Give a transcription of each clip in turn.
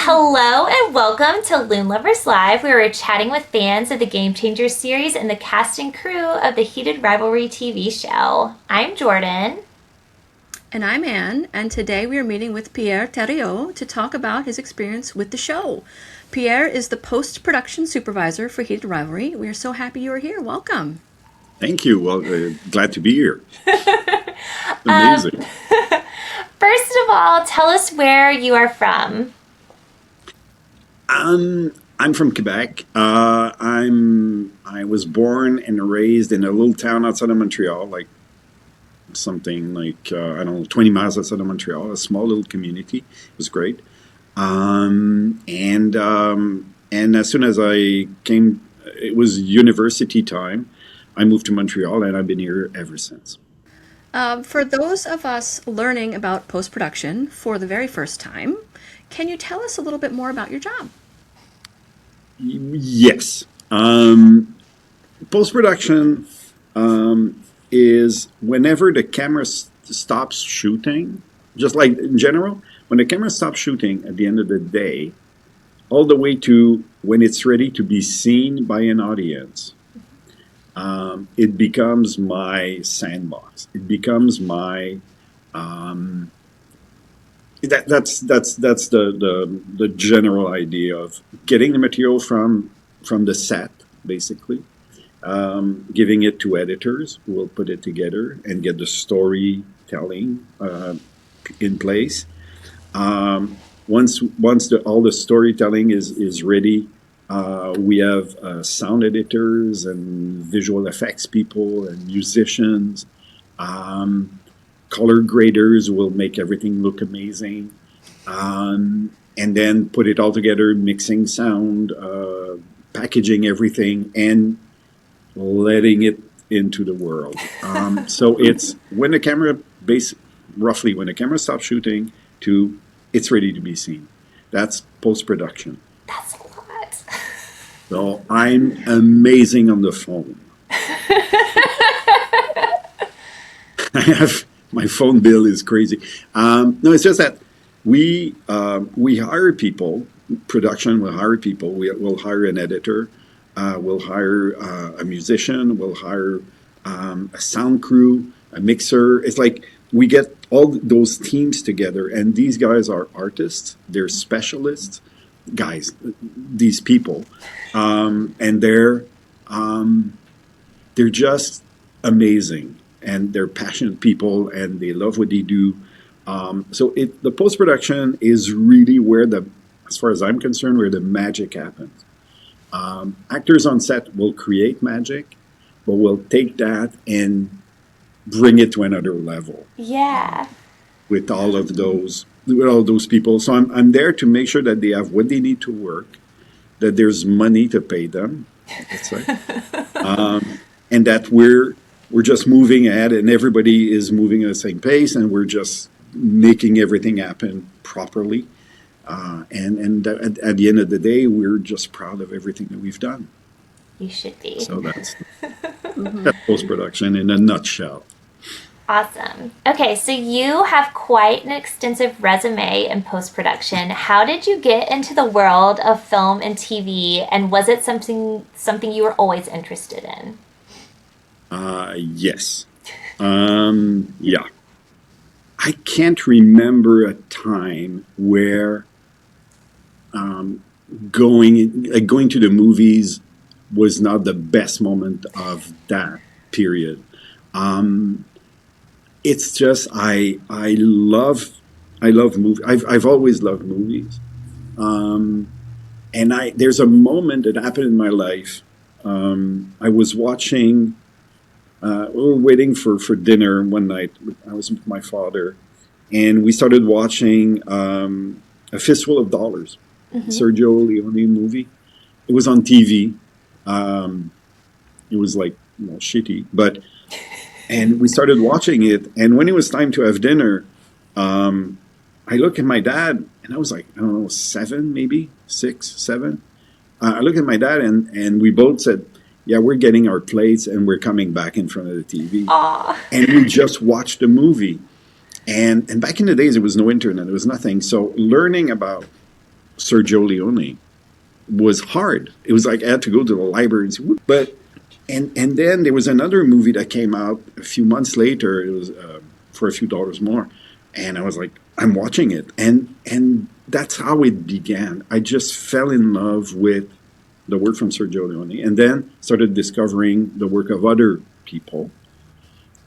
Hello and welcome to Loon Lovers Live, where we're chatting with fans of the Game Changers series and the cast and crew of the Heated Rivalry TV show. I'm Jordan. And I'm Anne, and today we are meeting with Pierre Thériault to talk about his experience with the show. Pierre is the Post Production Supervisor for Heated Rivalry. We are so happy you are here. Welcome. Thank you. Well, glad to be here. Amazing. First of all, tell us where you are from. I'm from Quebec. I was born and raised in a little town outside of Montreal, like something like I don't know, 20 miles outside of Montreal. A small little community. It was great. And as soon as I came, it was university time. I moved to Montreal, and I've been here ever since. For those of us learning about post-production for the very first time, can you tell us a little bit more about your job? Yes. Post-production is whenever the camera stops shooting, just like in general, when the camera stops shooting at the end of the day, all the way to when it's ready to be seen by an audience. It becomes my sandbox. It becomes my that's the general idea of getting the material from the set, basically, giving it to editors who will put it together and get the storytelling in place. Once all the storytelling is ready. We have sound editors and visual effects people and musicians. Color graders will make everything look amazing. And then put it all together, mixing sound, packaging everything, and letting it into the world. So it's when the camera, roughly when the camera stops shooting to it's ready to be seen. That's post-production. That's a lot. So I'm amazing on the phone. My phone bill is crazy. No, it's just that we hire people. Production will hire people. We'll hire an editor. We'll hire a musician. We'll hire a sound crew, a mixer. It's like we get all those teams together, and these guys are artists. They're specialists. Guys, these people, and they're just amazing, and they're passionate people, and they love what they do. So the post production is really where as far as I'm concerned, where the magic happens. Actors on set will create magic, but will take that and bring it to another level. Yeah. With all those people. So I'm there to make sure that they have what they need to work, that there's money to pay them, let's say, and that we're just moving ahead and everybody is moving at the same pace and we're just making everything happen properly. And at the end of the day, we're just proud of everything that we've done. You should be. So that's post-production in a nutshell. Awesome. Okay, so you have quite an extensive resume in post-production. How did you get into the world of film and TV, and was it something you were always interested in? Yes. Yeah. I can't remember a time where going to the movies was not the best moment of that period. It's just I love movies. I've always loved movies, and there's a moment that happened in my life. I was watching. We were waiting for dinner one night. I was with my father, and we started watching A Fistful of Dollars, Sergio Leone movie. It was on TV. It was like shitty, but. And we started watching it, and when it was time to have dinner, I looked at my dad, and I was like, I don't know, 7, maybe 6, 7. I looked at my dad, and we both said, yeah, we're getting our plates, and we're coming back in front of the TV. Aww. And we just watched the movie. And back in the days, there was no internet, there was nothing. So learning about Sergio Leone was hard. It was like I had to go to the library and see, but and then there was another movie that came out a few months later. It was for a few dollars more, and I was like, I'm watching it, and that's how it began. I just fell in love with the work from Sergio Leone, and then started discovering the work of other people.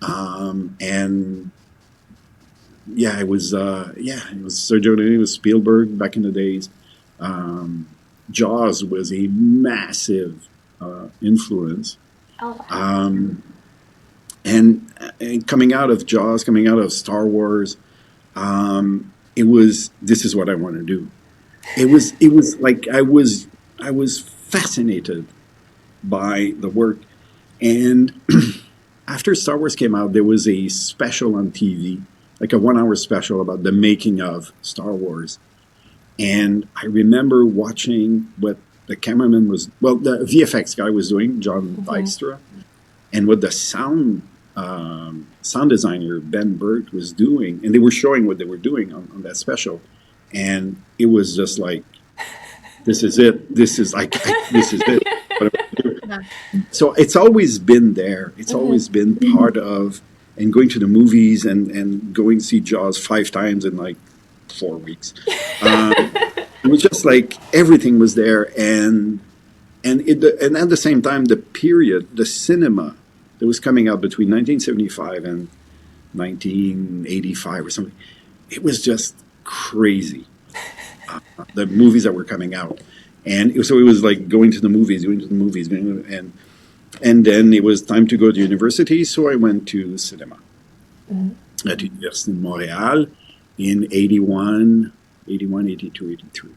And yeah, it was Sergio Leone, it was Spielberg back in the days. Jaws was a massive influence. Oh, wow. And coming out of Jaws, coming out of Star Wars, it was, this is what I want to do. It was like I was fascinated by the work. And after Star Wars came out, there was a special on TV, like a 1-hour special about the making of Star Wars. And I remember watching what the cameraman was, well, the VFX guy was doing, John Dykstra, and what the sound designer, Ben Burt, was doing. And they were showing what they were doing on that special. And it was just like, this is it. This is it. So it's always been there. It's always been part of, and going to the movies and going to see Jaws 5 times in like 4 weeks. It was just like everything was there, and at the same time, the period, the cinema that was coming out between 1975 and 1985 or something, it was just crazy. The movies that were coming out, and so it was like going to the movies, and then it was time to go to university. So I went to cinema at Université de Montréal in 81, 82, 83.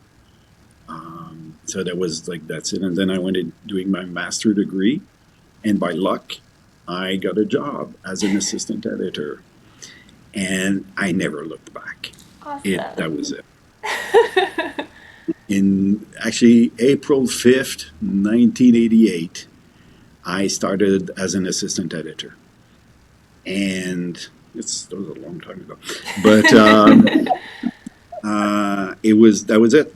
So that was like, that's it. And then I went in doing my master degree, and by luck, I got a job as an assistant editor, and I never looked back. Awesome. That was it. In actually April 5th, 1988, I started as an assistant editor. And that was a long time ago. But that was it.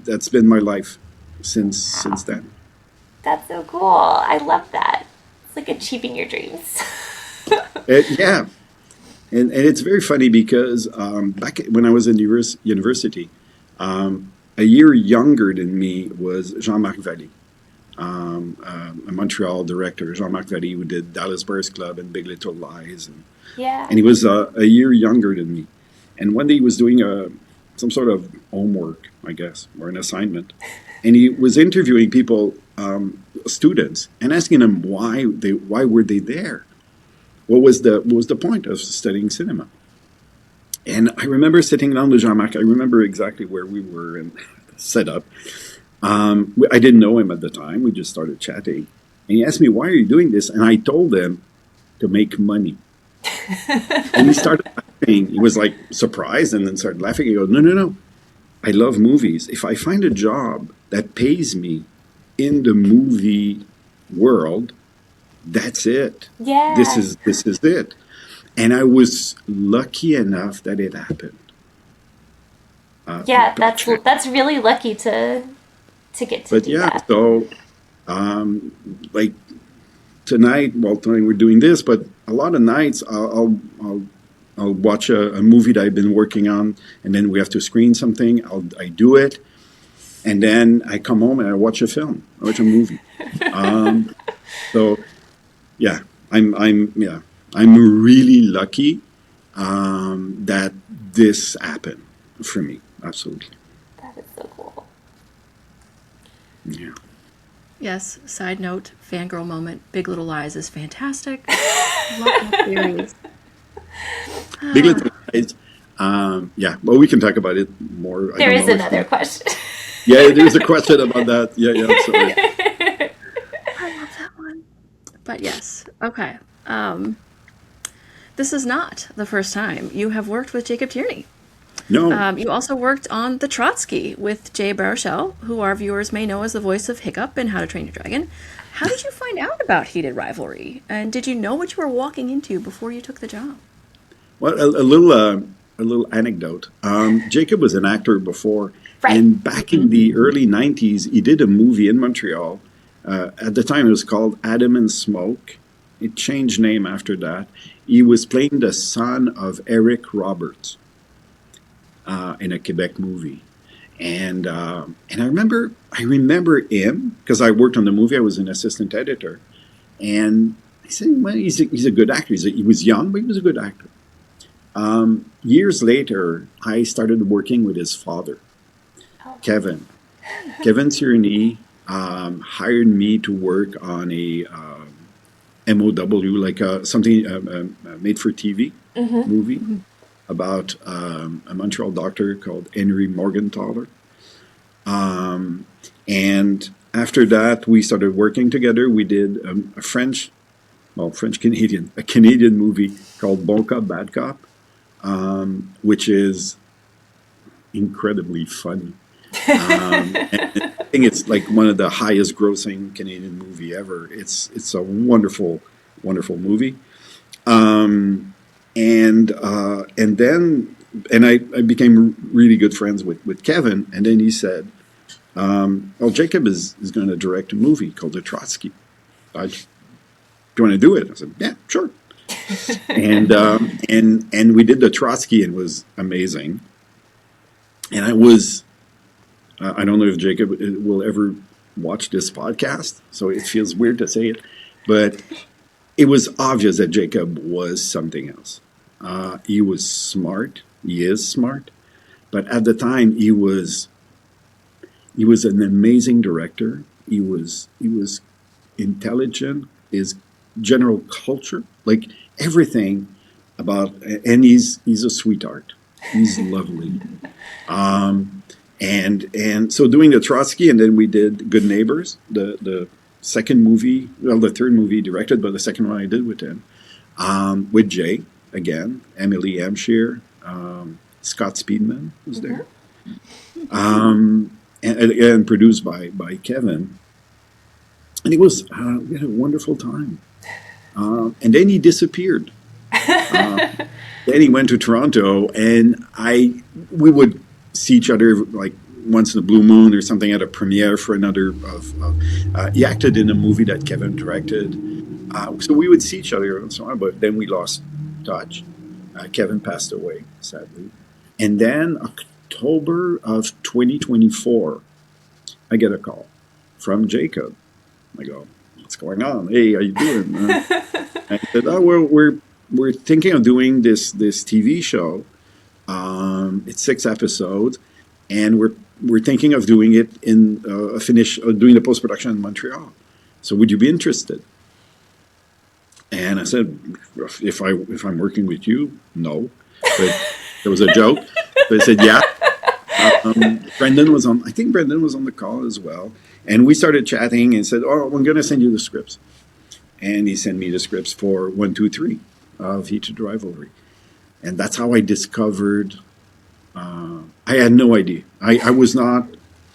That's been my life since then. That's so cool. I love that. It's like achieving your dreams. Yeah. And it's very funny because back when I was in university, a year younger than me was Jean-Marc Vallée, a Montreal director. Jean-Marc Vallée, who did Dallas Buyers Club and Big Little Lies. Yeah. And he was a year younger than me. And one day he was doing some sort of homework, I guess, or an assignment. And he was interviewing people, students, and asking them why were they there? What was the point of studying cinema? And I remember sitting down with Jean-Marc. I remember exactly where we were and set up. I didn't know him at the time. We just started chatting. And he asked me, why are you doing this? And I told him to make money. And he started laughing. He was like surprised and then started laughing. He goes, no. I love movies. If I find a job that pays me in the movie world, that's it. Yeah. This is it. And I was lucky enough that it happened. Yeah, that's really lucky to get to do that. So like tonight we're doing this, but a lot of nights I'll watch a movie that I've been working on, and then we have to screen something. I do it, and then I come home and I watch a film. I watch a movie. So yeah, I'm really lucky that this happened for me. Absolutely. That is so cool. Yeah. Yes, side note, fangirl moment, Big Little Lies is fantastic. Love that series. Big Little Lies. Yeah, well, we can talk about it more. There is another question. Yeah, there's a question about that. Yeah, sorry. I love that one. But yes, okay. This is not the first time you have worked with Jacob Tierney. No. You also worked on The Trotsky with Jay Baruchel, who our viewers may know as the voice of Hiccup in How to Train Your Dragon. How did you find out about Heated Rivalry? And did you know what you were walking into before you took the job? Well, a little anecdote. Jacob was an actor before. Right. And back in the early 90s, he did a movie in Montreal. At the time, it was called Adam and Smoke. It changed name after that. He was playing the son of Eric Roberts in a Quebec movie. And I remember him because I worked on the movie. I was an assistant editor, and I said, "Well, he's a good actor. He was young, but he was a good actor." Years later, I started working with his father, Kevin. Kevin Tierney hired me to work on a MOW, like something made for TV movie about a Montreal doctor called Henry Morgenthaler. And after that, we started working together. We did a Canadian movie called Bon Cop, Bad Cop, which is incredibly funny. And I think it's like one of the highest grossing Canadian movie ever. It's a wonderful, wonderful movie. And then I became really good friends with Kevin. And then he said, well, Jacob is going to direct a movie called The Trotsky. Do you want to do it? I said, yeah, sure. And we did The Trotsky, and it was amazing. And I don't know if Jacob will ever watch this podcast, so it feels weird to say it, but it was obvious that Jacob was something else. He was smart. He is smart. But at the time, he was an amazing director. He was intelligent. His general culture, like everything about, and he's a sweetheart. He's lovely. And so doing The Trotsky, and then we did Good Neighbors, the second movie, well, the third movie directed, but the second one I did with him, with Jay again, Emily Hampshire, Scott Speedman was there, and produced by Kevin. And we had a wonderful time. And then he disappeared. Then he went to Toronto, and we would see each other like once in a blue moon or something at a premiere for another. He acted in a movie that Kevin directed, so we would see each other and so on. But then we lost touch. Kevin passed away, sadly, and then October of 2024, I get a call from Jacob. I go, "What's going on? Hey, how you doing?" I said, "Oh, we're thinking of doing this TV show. It's 6 episodes, and we're thinking of doing it in doing the post production in Montreal. So would you be interested?" And I said, "If I'm working with you, no." But it was a joke. But I said, "Yeah." Brendan was on. I think Brendan was on the call as well. And we started chatting and said, "Oh, I'm going to send you the scripts." And he sent me the scripts for 1, 2, 3 of Heated Rivalry. And that's how I discovered. I had no idea. I was not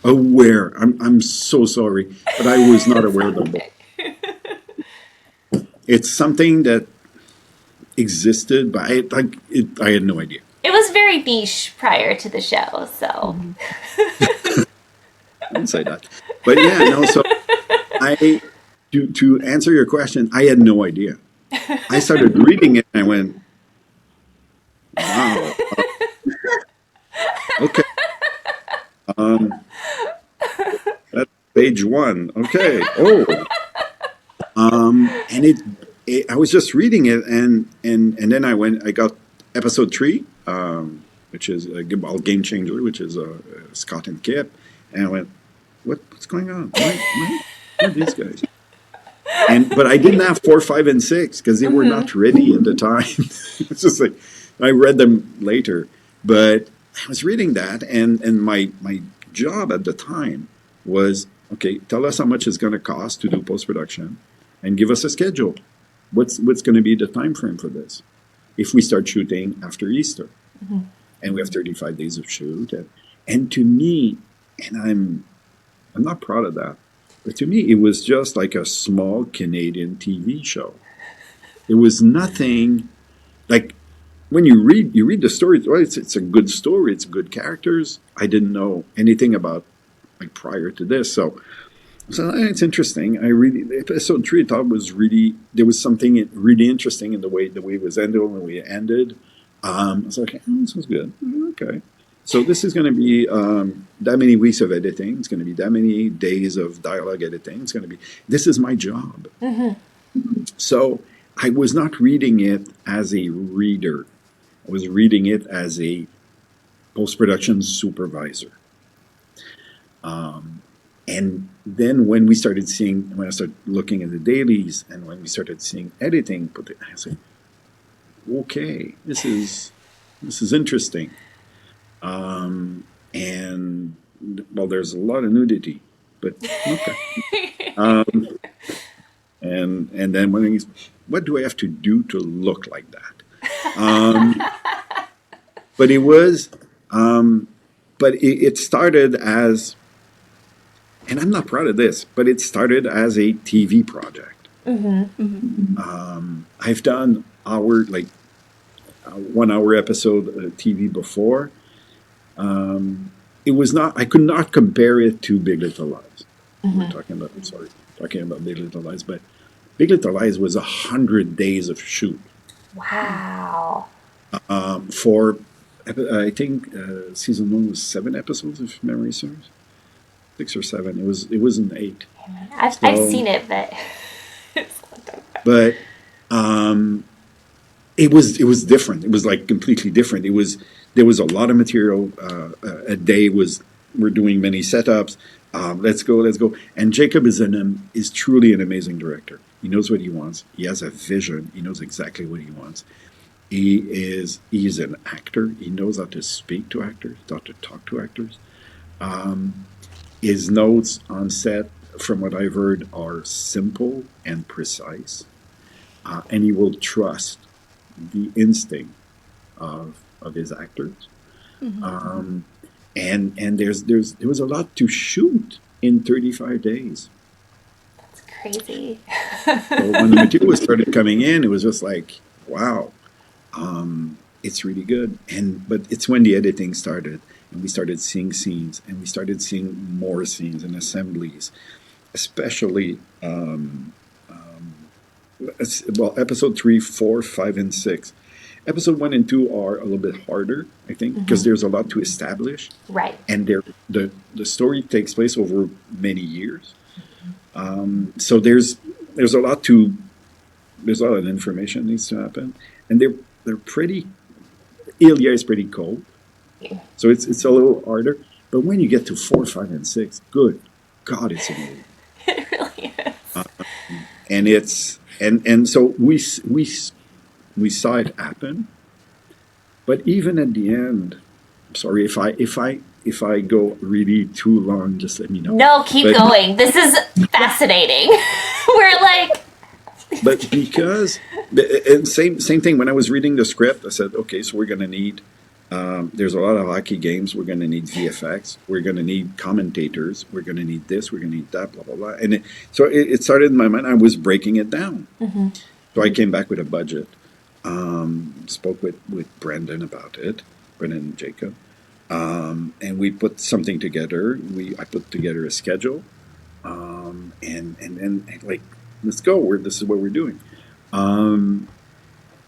aware. I'm so sorry, but I was not aware of the book. It's something that existed, but I had no idea. It was very niche prior to the show, so. I didn't say that. But yeah, no, so to answer your question, I had no idea. I started reading it and I went, wow. Okay. That's page 1. Okay. Oh. And I was just reading it and then I got episode 3, which is Game Changer, which is Scott and Kip, and I went, what's going on? Why are these guys? But I didn't have 4, 5, and 6 because they were not ready at the time. It's just like I read them later, but I was reading that, and my job at the time was, okay, tell us how much it's going to cost to do post production, and give us a schedule. What's going to be the time frame for this? If we start shooting after Easter, and we have 35 days of shoot, and to me, and I'm not proud of that, but to me, it was just like a small Canadian TV show. There was nothing like when you read the story, well, it's a good story. It's good characters. I didn't know anything about like prior to this, so it's interesting. I really episode 3 I thought was really there was something really interesting in the way it was ended and the way it ended. I was like, oh, this was good. Okay, so this is going to be that many weeks of editing. It's going to be that many days of dialogue editing. It's going to be this is my job. So I was not reading it as a reader. I was reading it as a post-production supervisor. And then when I started looking at the dailies and when we started seeing editing, I was like, okay, this is interesting. And well, there's a lot of nudity, but okay. And then what do I have to do to look like that? But it was, but it started as, and I'm not proud of this, but it started as a TV project. I've done 1 hour episode TV before. It was not, I could not compare it to Big Little Lies. We're talking about Big Little Lies, but Big Little Lies was 100 days of shoot. Wow. For, I think season 1 was 7 episodes, if memory serves. 6 or 7. It wasn't 8. I've seen it, but but it was different. It was like completely different. There was a lot of material. A day we're doing many setups. Let's go. And Jacob is truly an amazing director. He knows what he wants. He has a vision. He knows exactly what he wants. He's an actor. He knows how to speak to actors, how to talk to actors. His notes on set, from what I've heard, are simple and precise, and he will trust the instinct of his actors. And there was a lot to shoot in 35 days. That's crazy. So when the material started coming in, it was just like, wow, it's really good. But it's when the editing started. And we started seeing scenes, and we started seeing more scenes and assemblies, especially, episode 3, 4, 5, and 6. Episode 1 and 2 are a little bit harder, I think, because there's a lot to establish. Right. And the story takes place over many years. So there's a lot of information needs to happen. And they're pretty, Ilya is pretty cold. So it's a little harder, but when you get to 4, 5, and 6, good God, it's amazing. It really is. And so we saw it happen, but even at the end, I'm sorry if I go really too long, just let me know. No, keep going. This is fascinating. We're like. But because and same thing when I was reading the script, I said, okay, so we're going to need. There's a lot of hockey games. We're going to need VFX. We're going to need commentators. We're going to need this. We're going to need that, blah, blah, blah. And it started in my mind. I was breaking it down. So I came back with a budget, spoke with Brendan about it, Brendan and Jacob, and we put something together. I put together a schedule, and like, let's go. This is what we're doing. And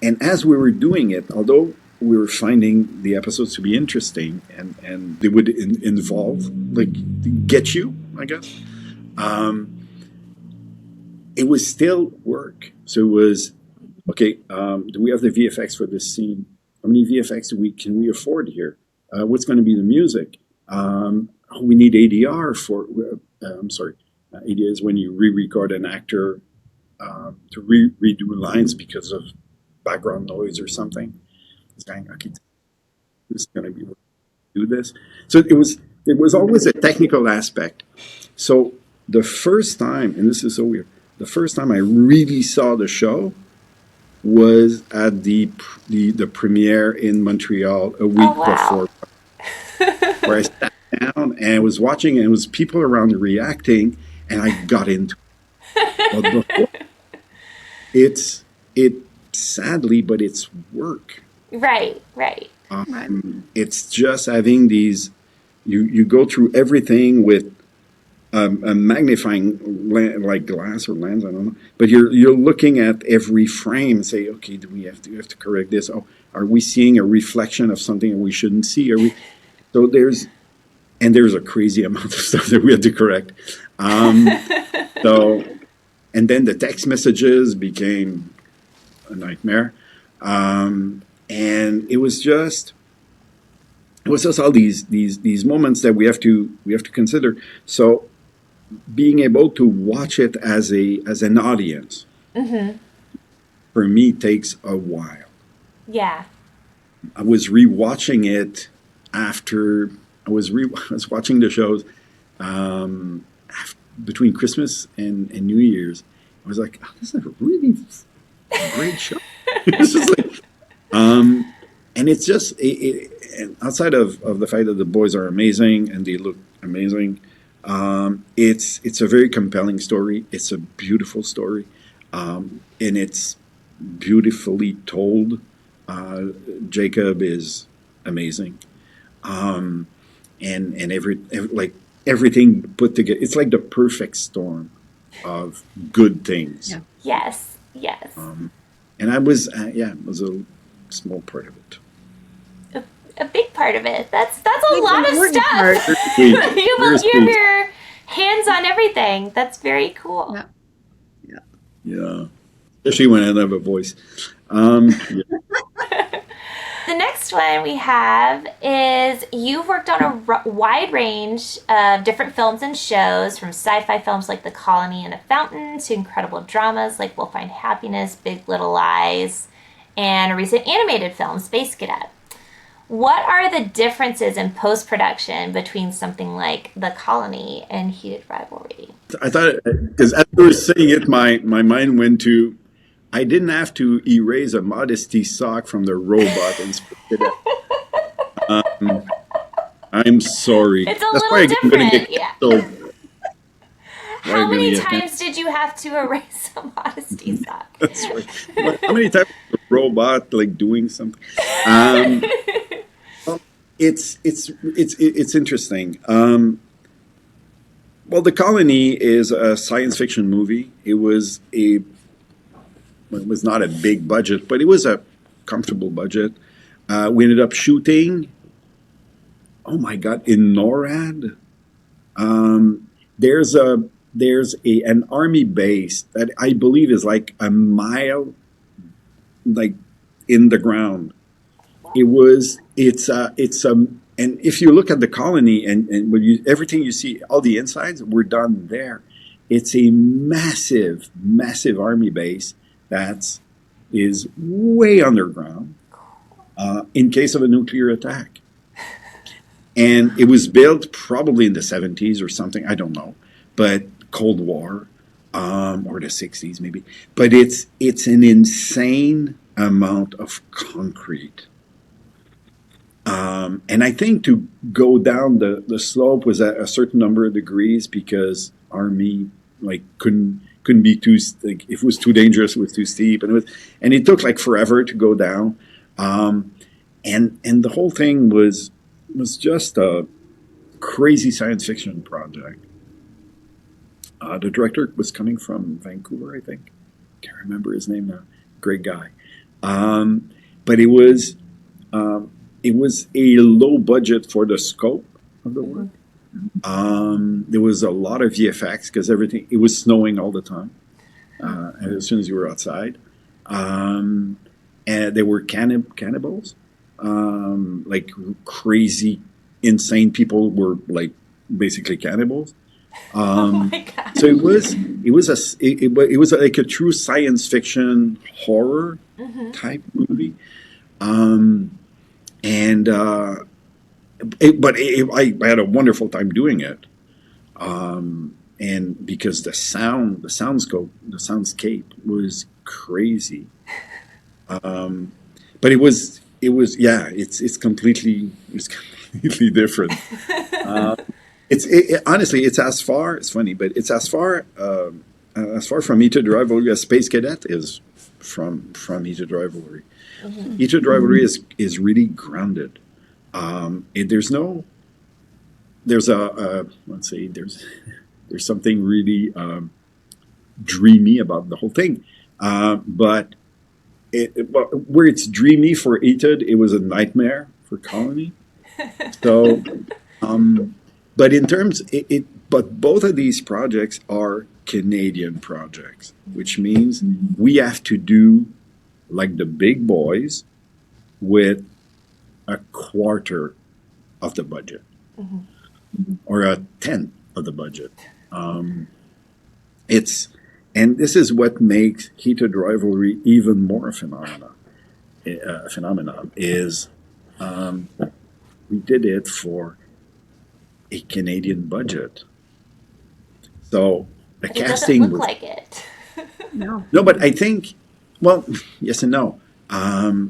as we were doing it, although we were finding the episodes to be interesting and they would involve, like, get you, I guess. It was still work. So it was, okay, do we have the VFX for this scene? How many VFX can we afford here? What's going to be the music? We need ADR for, ADR is when you re-record an actor to redo lines because of background noise or something. Saying, okay, this is going to be do this. So it was always a technical aspect. So the first time, and this is so weird, the first time I really saw the show was at the premiere in Montreal a week before, where I sat down and I was watching, and it was people around reacting, and I got into it. But before, sadly, but it's work. Right, right. Right. It's just having these. You go through everything with a magnifying like glass or lens, I don't know. But you're looking at every frame and say, okay, do we have to correct this? Oh, are we seeing a reflection of something we shouldn't see? Are we? So there's a crazy amount of stuff that we had to correct. So, and then the text messages became a nightmare, and it was just all these moments that we have to consider. So being able to watch it as an audience for me takes a while. Yeah. I was rewatching it after I was watching the shows between Christmas and New Year's. I was like, oh, this is a really great show. It's just like, and it's just and outside of the fact that the boys are amazing and they look amazing, it's a very compelling story. It's a beautiful story, and it's beautifully told. Jacob is amazing, and like everything put together. It's like the perfect storm of good things. Yeah. Yes, yes. And I was, it was a small part of it. A big part of it. That's a lot of important part. stuff. Very you have sweet. your hands on everything. That's very cool. Yeah. Yeah, especially when I don't have a voice. Yeah. The next one we have is you've worked on a wide range of different films and shows, from sci-fi films like The Colony and a Fountain to incredible dramas like We'll Find Happiness, Big Little Lies, and a recent animated film, Space Cadet. What are the differences in post-production between something like The Colony and Heated Rivalry? I thought, because as you were saying it, my mind went to, I didn't have to erase a modesty sock from the robot and spit it out. I'm sorry. It's a little different, yeah. So, How many times did you have to erase a modesty sock? That's right. How many times was a robot like doing something? Well, it's interesting. Well, The Colony is a science fiction movie. It was not a big budget, but it was a comfortable budget. We ended up shooting, oh my God, in NORAD. There's an army base that I believe is like a mile, like in the ground. And if you look at The Colony and when everything you see, all the insides were done there. It's a massive, massive army base that is way underground in case of a nuclear attack. And it was built probably in the 70s or something, I don't know, but Cold War or the 60s maybe. But it's an insane amount of concrete. And I think to go down the slope was at a certain number of degrees because Army like couldn't be too, like, if it was too dangerous, it was too steep, and it took like forever to go down. And the whole thing was just a crazy science fiction project. The director was coming from Vancouver, I think. Can't remember his name now. Great guy. But it was a low budget for the scope of the work. There was a lot of VFX because it was snowing all the time. And as soon as you were outside, and there were cannibals, like crazy, insane people were like basically cannibals. Oh my God. So it was like a true science fiction horror type movie. I had a wonderful time doing it, and because the soundscape was crazy, but it's completely different. Honestly, it's as far. It's funny, but it's as far from Heated Rivalry as Space Cadet is from Heated Rivalry. Heated Rivalry is really grounded. There's let's say there's something really dreamy about the whole thing, but where it's dreamy for Heated, it was a nightmare for Colony. So, but in terms, but both of these projects are Canadian projects, which means we have to do like the big boys with a quarter of the budget or a tenth of the budget. And this is what makes Heated Rivalry even more a phenomenon. Is we did it for a Canadian budget, so the It casting doesn't look was like it. No. no, but I think, well, yes and no.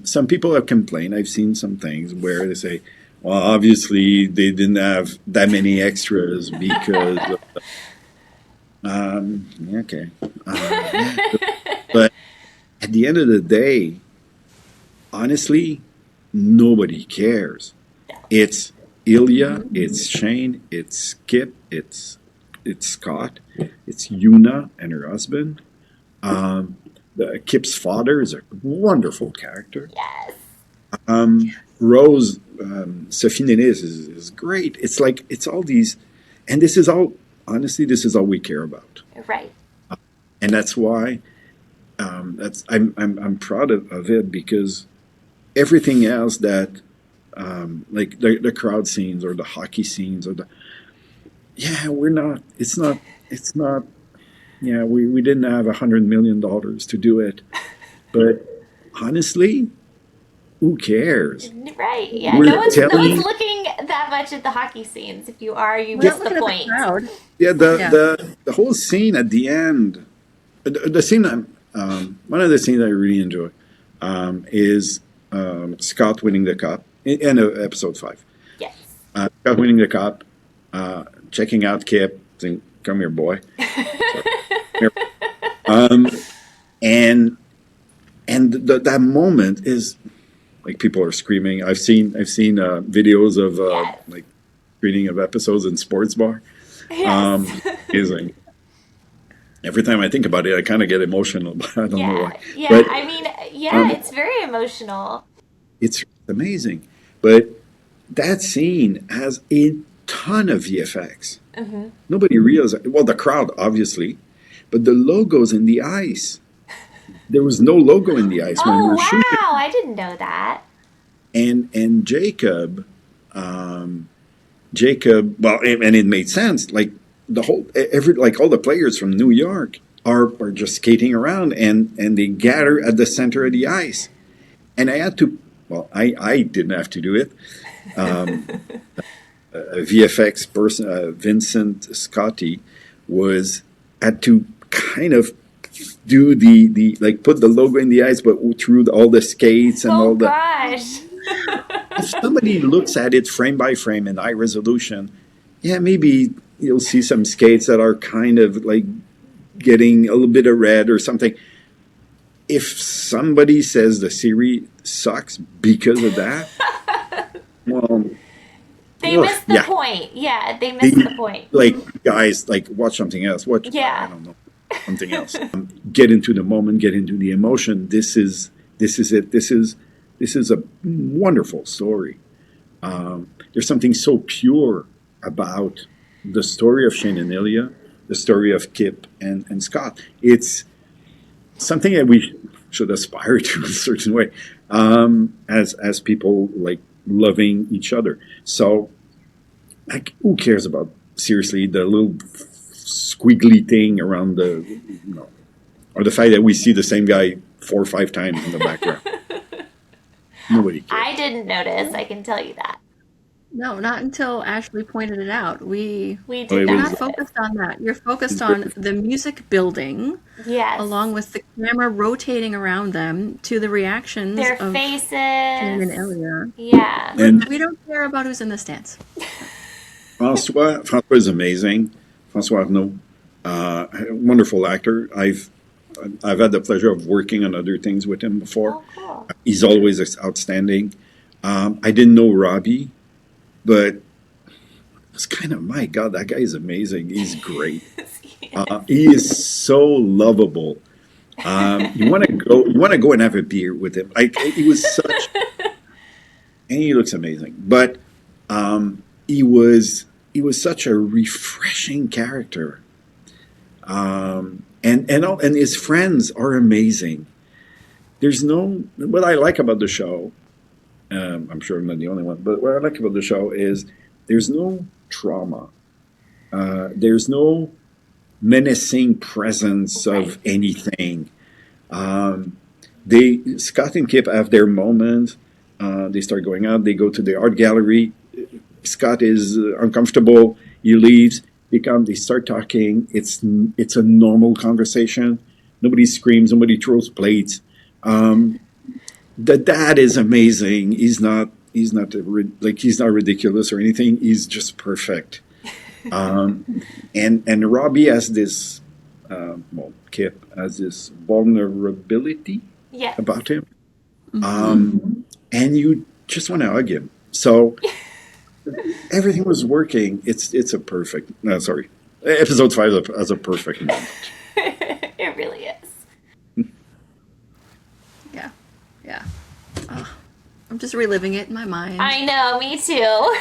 Some people have complained. I've seen some things where they say, well, obviously they didn't have that many extras because of okay. But at the end of the day, honestly, nobody cares. It's Ilya, it's Shane, it's Skip, it's Scott, it's Yuna and her husband. Kip's father is a wonderful character. Yes. Rose, Sophie Nénis is great. It's like, it's all these, and this is all, honestly, this is all we care about. Right. And that's why I'm proud of it, because everything else that like the crowd scenes or the hockey scenes or it's not we didn't have $100 million to do it, but honestly, who cares? Right. Yeah. We're No one's telling- looking that much at the hockey scenes. If you are, you We're miss not the looking point. at the crowd. Yeah, Yeah. the whole scene at the end, the scene one of the scenes I really enjoy is Scott winning the cup in episode 5. Yes. Scott winning the cup, checking out Kip, saying, "Come here, boy." And that moment is like people are screaming. I've seen videos of Yes. like screening of episodes in sports bar. Yes. Amazing. Every time I think about it, I kind of get emotional, but I don't know Yeah. why. Yeah. But I mean, yeah, it's very emotional. it's amazing. But that scene has a ton of VFX. Nobody realized. Well, the crowd, obviously, but the logos in the ice. There was no logo in the ice when we Oh were wow! shooting. I didn't know that. And Jacob, well, and it made sense. Like the whole all the players from New York are just skating around, and they gather at the center of the ice. And I had to. Well, I didn't have to do it. A VFX person, Vincent Scotti, had to kind of do the like put the logo in the ice, but through all the skates and Oh all the. gosh! If somebody looks at it frame by frame in high resolution, yeah, maybe you'll see some skates that are kind of like getting a little bit of red or something. If somebody says the series sucks because of that, well, They ugh, missed the yeah. point. Yeah, they missed the point. Like, guys, like watch something else. Watch, Yeah. I don't know, something else. Get into the moment. Get into the emotion. This is it. This is a wonderful story. There's something so pure about the story of Shane and Ilya, the story of Kip and Scott. It's something that we should aspire to in a certain way, as people like loving each other. So, like, who cares about, seriously, the little squiggly thing around or the fact that we see the same guy 4 or 5 times in the background? Nobody cares. I didn't notice. I can tell you that. No, not until Ashley pointed it out. We We Oh, did it You're was- not focused on that. You're focused on the music building, Yes. along with the camera rotating around them to the reactions Their of faces. Shane and Ilya. Yeah. And We don't care about who's in the stands. François is amazing. François Arnaud, wonderful actor. I've had the pleasure of working on other things with him before. Oh, cool. He's always outstanding. I didn't know Robbie, but it's kind of, my God, that guy is amazing. He's great. He is so lovable. You want to go and have a beer with him. He was such, and he looks amazing. But he was such a refreshing character. And his friends are amazing. There's no, what I like about the show, I'm sure I'm not the only one, but what I like about the show is there's no trauma. There's no menacing presence of anything. Scott and Kip have their moment. They start going out. They go to the art gallery. Scott is uncomfortable. He leaves. They start talking. It's a normal conversation. Nobody screams. Nobody throws plates. The dad is amazing. He's not ridiculous or anything. He's just perfect. And Robbie has this, Kip has this vulnerability about him. And you just want to hug him. So everything was working. It's a perfect, no, sorry. Episode 5 has a perfect moment. It really is. Yeah. I'm just reliving it in my mind. I know, me too.